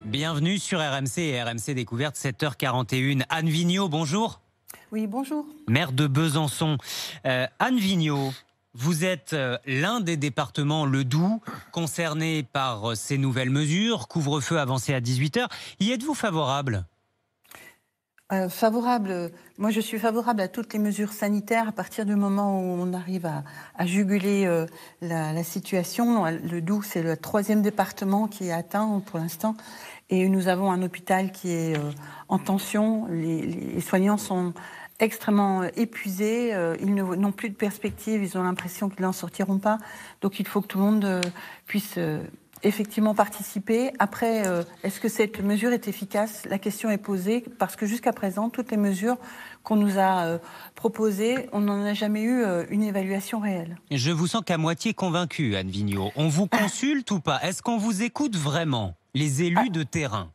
Bienvenue sur RMC et RMC Découverte, 7h41. Anne Vigneault, bonjour. Oui, bonjour. Maire de Besançon. Anne Vigneault, vous êtes l'un des départements, le Doubs, concernés par ces nouvelles mesures, couvre-feu avancé à 18h. Y êtes-vous favorable ? Favorable. Moi, je suis favorable à toutes les mesures sanitaires à partir du moment où on arrive à juguler la situation. Le Doubs, c'est le 3e département qui est atteint pour l'instant. Et nous avons un hôpital qui est en tension. Les soignants sont extrêmement épuisés. Ils n'ont plus de perspective. Ils ont l'impression qu'ils n'en sortiront pas. Donc, il faut que tout le monde puisse effectivement participer. Après, est-ce que cette mesure est efficace ? La question est posée parce que jusqu'à présent, toutes les mesures qu'on nous a proposées, on n'en a jamais eu une évaluation réelle. Je vous sens qu'à moitié convaincue, Anne Vigneault. On vous consulte ou pas ? Est-ce qu'on vous écoute vraiment, les élus de terrain ?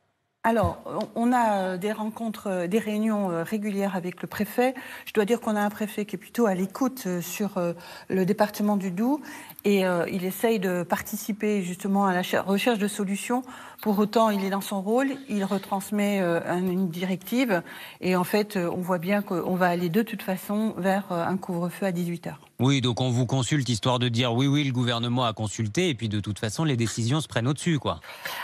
Alors, on a des rencontres, des réunions régulières avec le préfet. Je dois dire qu'on a un préfet qui est plutôt à l'écoute sur le département du Doubs et il essaye de participer justement à la recherche de solutions. Pour autant, il est dans son rôle, il retransmet une directive et en fait, on voit bien qu'on va aller de toute façon vers un couvre-feu à 18h. Oui, donc on vous consulte histoire de dire oui, le gouvernement a consulté et puis de toute façon, les décisions se prennent au-dessus, quoi.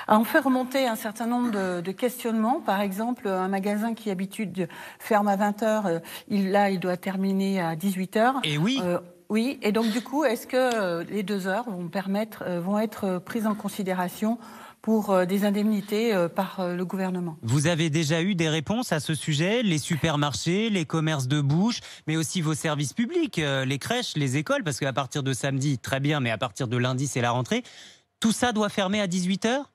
On fait remonter un certain nombre de questionnements. Par exemple, un magasin qui d'habitude ferme à 20h, il doit terminer à 18h. Et oui. Oui, et donc du coup, est-ce que les 2 heures vont être prises en considération pour des indemnités par le gouvernement? Vous avez déjà eu des réponses à ce sujet ? Les supermarchés, les commerces de bouche, mais aussi vos services publics, les crèches, les écoles, parce qu'à partir de samedi, très bien, mais à partir de lundi, c'est la rentrée. Tout ça doit fermer à 18h ?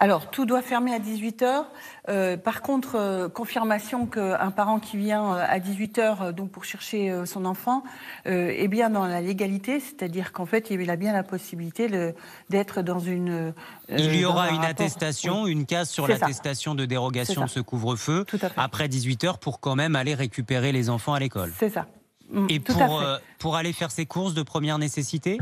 Alors, tout doit fermer à 18h. Par contre, confirmation qu'un parent qui vient à 18h donc pour chercher son enfant est bien dans la légalité, c'est-à-dire qu'en fait, il a bien la possibilité d'être dans une... il y aura une rapport, attestation, oui. Une case sur l'attestation de dérogation de ce couvre-feu après 18h pour quand même aller récupérer les enfants à l'école. C'est ça. Et pour aller faire ses courses de première nécessité ?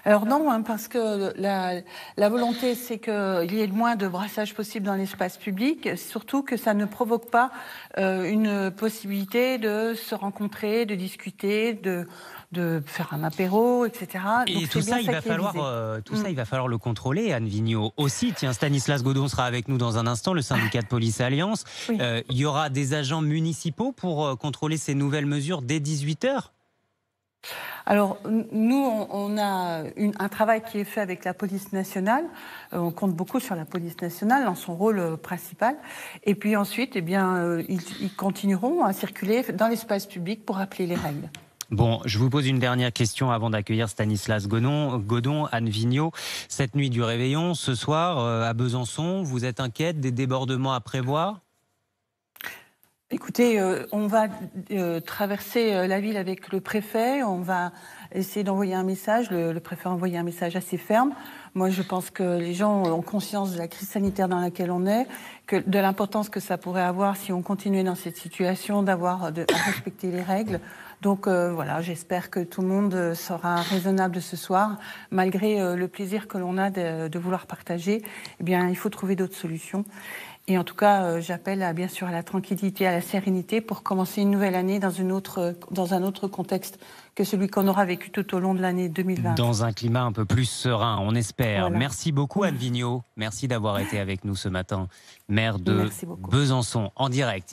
Alors non, parce que la volonté, c'est qu'il y ait le moins de brassage possible dans l'espace public, surtout que ça ne provoque pas une possibilité de se rencontrer, de discuter, de faire un apéro, etc. Et donc, tout ça, il va falloir le contrôler, Anne Vigneault. Aussi, tiens, Stanislas Godon sera avec nous dans un instant, le syndicat de police Alliance. Oui. Il y aura des agents municipaux pour contrôler ces nouvelles mesures dès 18h ? Alors, nous, on a un travail qui est fait avec la police nationale. On compte beaucoup sur la police nationale dans son rôle principal. Et puis ensuite, ils continueront à circuler dans l'espace public pour rappeler les règles. Bon, je vous pose une dernière question avant d'accueillir Stanislas Godon, Anne Vigneault. Cette nuit du réveillon, ce soir, à Besançon, vous êtes inquiète des débordements à prévoir ? Écoutez, on va traverser la ville avec le préfet, on va essayer d'envoyer un message, le préfet a envoyé un message assez ferme. Moi, je pense que les gens ont conscience de la crise sanitaire dans laquelle on est, de l'importance que ça pourrait avoir si on continuait dans cette situation, à respecter les règles. Donc voilà, j'espère que tout le monde sera raisonnable ce soir, malgré le plaisir que l'on a de vouloir partager. Eh bien, il faut trouver d'autres solutions. Et en tout cas, j'appelle bien sûr à la tranquillité, à la sérénité pour commencer une nouvelle année dans un autre contexte que celui qu'on aura vécu tout au long de l'année 2020. Dans un climat un peu plus serein, on espère. Voilà. Merci beaucoup, Anne Vigneault. Merci d'avoir été avec nous ce matin, maire de Besançon, en direct.